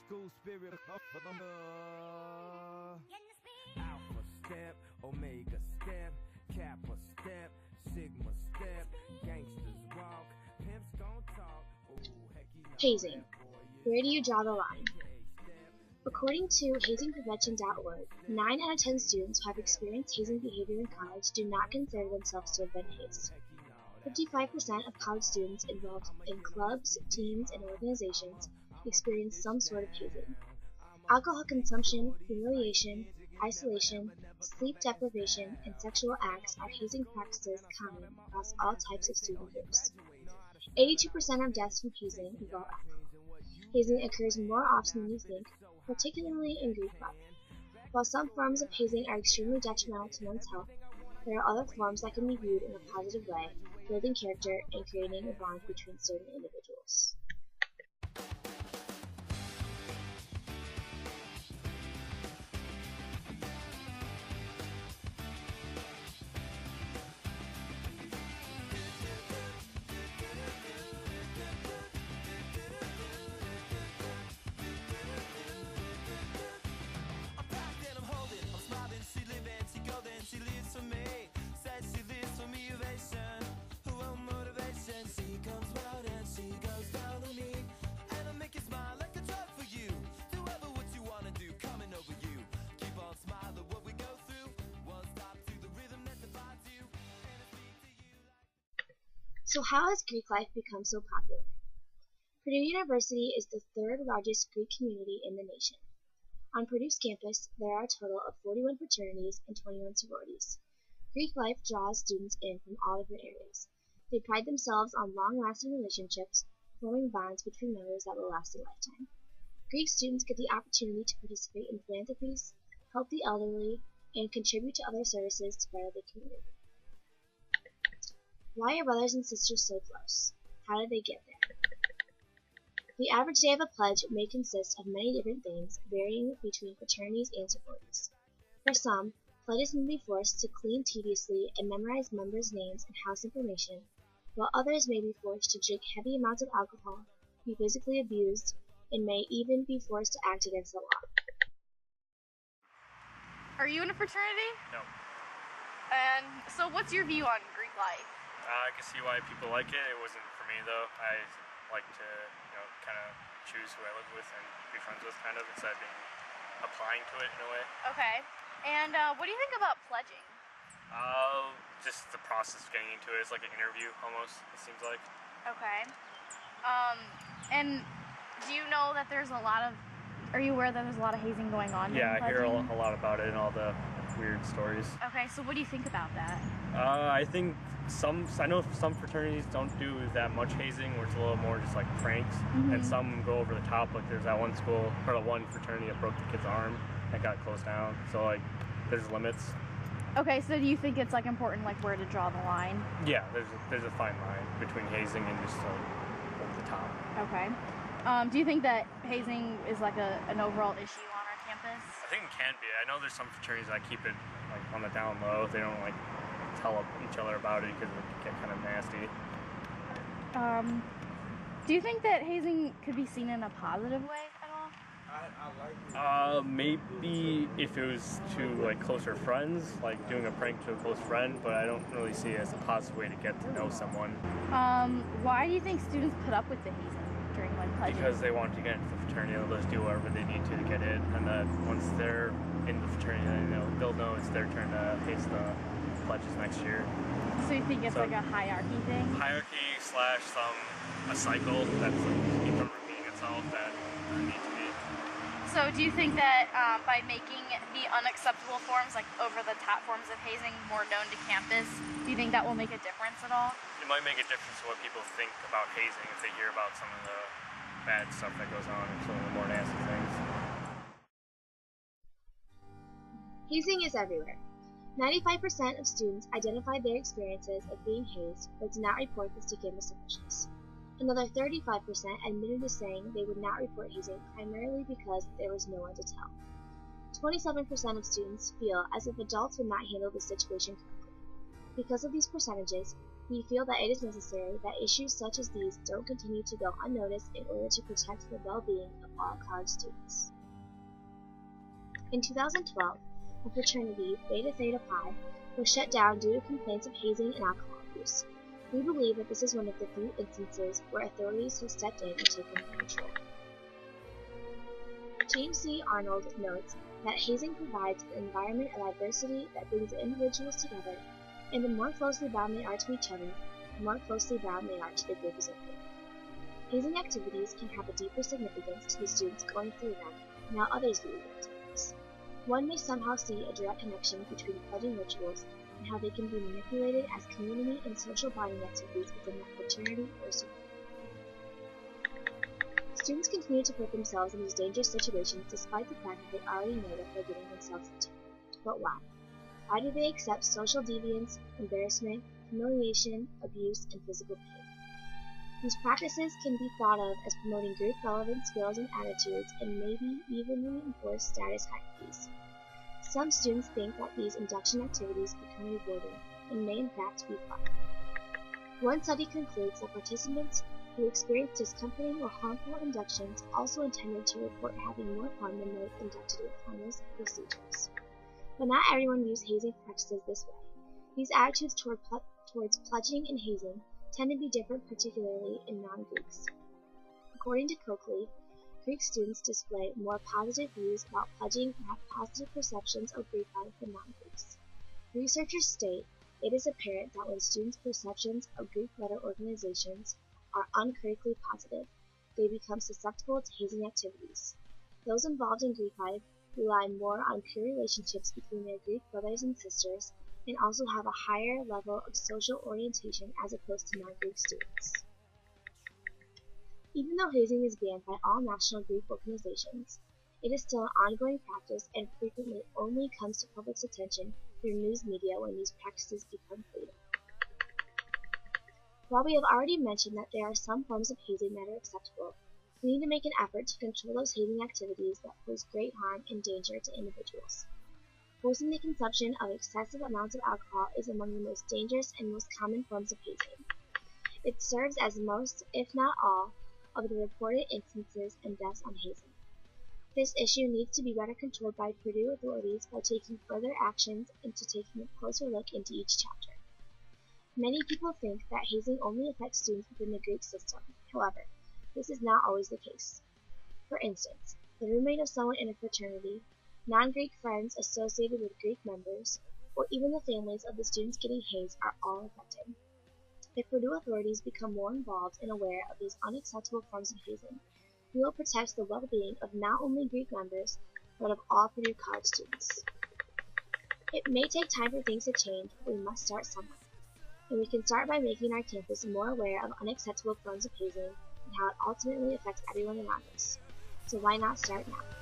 school spirit. Alpha step, Omega step, Kappa step, Sigma step, gangsters walk, pimps gon' talk. Hazing. Where do you draw the line? According to hazingprevention.org, 9 out of 10 students who have experienced hazing behavior in college do not consider themselves to have been hazed. 55% of college students involved in clubs, teams, and organizations experience some sort of hazing. Alcohol consumption, humiliation, isolation, sleep deprivation, and sexual acts are hazing practices common across all types of student groups. 82% of deaths from hazing involve alcohol. Hazing occurs more often than you think, particularly in Greek life. While some forms of hazing are extremely detrimental to one's health, there are other forms that can be viewed in a positive way, building character and creating a bond between certain individuals. So how has Greek life become so popular? Purdue University is the third largest Greek community in the nation. On Purdue's campus, there are a total of 41 fraternities and 21 sororities. Greek life draws students in from all different areas. They pride themselves on long-lasting relationships, forming bonds between members that will last a lifetime. Greek students get the opportunity to participate in philanthropies, help the elderly, and contribute to other services to better the community. Why are brothers and sisters so close? How did they get there? The average day of a pledge may consist of many different things, varying between fraternities and sororities. For some, pledges may be forced to clean tediously and memorize members' names and house information, while others may be forced to drink heavy amounts of alcohol, be physically abused, and may even be forced to act against the law. Are you in a fraternity? No. And so what's your view on Greek life? I can see why people like it. It wasn't for me though. I like to, kind of choose who I live with and be friends with, kind of, instead of being applying to it in a way. Okay. And what do you think about pledging? Just the process of getting into it. It's like an interview almost, it seems like. Okay. And do you know that there's a lot of, are you aware that there's a lot of hazing going on? Yeah, I hear a lot about it and all the weird stories. Okay, so what do you think about that? I think I know some fraternities don't do that much hazing, where it's a little more just like pranks, and some go over the top. Like there's that one one fraternity that broke the kid's arm that got closed down. So like, there's limits. Okay, so do you think it's like important, like where to draw the line? Yeah, there's a fine line between hazing and just over the top. Okay. Do you think that hazing is like an overall issue on our campus? I think it can be. I know there's some fraternities that keep it like on the down low. They don't like tell each other about it because it can get kind of nasty. Do you think that hazing could be seen in a positive way at all? Maybe if it was to like closer friends, like doing a prank to a close friend, but I don't really see it as a positive way to get to know someone. Why do you think students put up with the hazing during like pledging? Because they want to get into the fraternity, they'll just do whatever they need to get in, and then once they're in the fraternity, they'll know it's their turn to face the pledges next year. So you think it's like a hierarchy thing? Hierarchy / a cycle that's like keeps on repeating itself that doesn't need to be. So do you think that by making the unacceptable forms, like over-the-top forms of hazing, more known to campus, do you think that will make a difference at all? It might make a difference to what people think about hazing if they hear about some of the bad stuff that goes on and some of the more nasty things. Hazing is everywhere. 95% of students identified their experiences of being hazed but did not report this to campus officials. Another 35% admitted to saying they would not report hazing primarily because there was no one to tell. 27% of students feel as if adults would not handle the situation correctly. Because of these percentages, We feel that it is necessary that issues such as these don't continue to go unnoticed in order to protect the well-being of all college students. In 2012, a fraternity, Beta Theta Pi, was shut down due to complaints of hazing and alcohol abuse. We believe that this is one of the few instances where authorities have stepped in and taken control. James C. Arnold notes that hazing provides an environment of adversity that brings individuals together, and the more closely bound they are to each other, the more closely bound they are to the group as a whole. Hazing activities can have a deeper significance to the students going through them than how others view the activities. One may somehow see a direct connection between pledging rituals and how they can be manipulated as community and social bonding activities within that fraternity or sorority. Students continue to put themselves in these dangerous situations despite the fact that they already know what they're getting themselves into. But why? Why do they accept social deviance, embarrassment, humiliation, abuse, and physical pain? These practices can be thought of as promoting group-relevant skills and attitudes and maybe even reinforce status hierarchies. Some students think that these induction activities become rewarding and may in fact be fun. One study concludes that participants who experience discomforting or harmful inductions also intended to report having more fun than those inducted with harmless procedures. But not everyone views hazing practices this way. These attitudes towards pledging and hazing tend to be different, particularly in non-Greeks. According to Coakley, Greek students display more positive views about pledging and have positive perceptions of Greek life than non-Greeks. Researchers state it is apparent that when students' perceptions of Greek letter organizations are uncritically positive, they become susceptible to hazing activities. Those involved in Greek life rely more on pure relationships between their Greek brothers and sisters, and also have a higher level of social orientation as opposed to non-Greek students. Even though hazing is banned by all national Greek organizations, it is still an ongoing practice and frequently only comes to public's attention through news media when these practices become blatant. While we have already mentioned that there are some forms of hazing that are acceptable, we need to make an effort to control those hazing activities that pose great harm and danger to individuals. Forcing the consumption of excessive amounts of alcohol is among the most dangerous and most common forms of hazing. It serves as most, if not all, of the reported instances and deaths on hazing. This issue needs to be better controlled by Purdue authorities by taking further actions into taking a closer look into each chapter. Many people think that hazing only affects students within the Greek system. However, this is not always the case. For instance, the roommate of someone in a fraternity, non-Greek friends associated with Greek members, or even the families of the students getting hazed are all affected. If Purdue authorities become more involved and aware of these unacceptable forms of hazing, we will protect the well-being of not only Greek members, but of all Purdue college students. It may take time for things to change, but we must start somewhere. And we can start by making our campus more aware of unacceptable forms of hazing and how it ultimately affects everyone around us. So why not start now?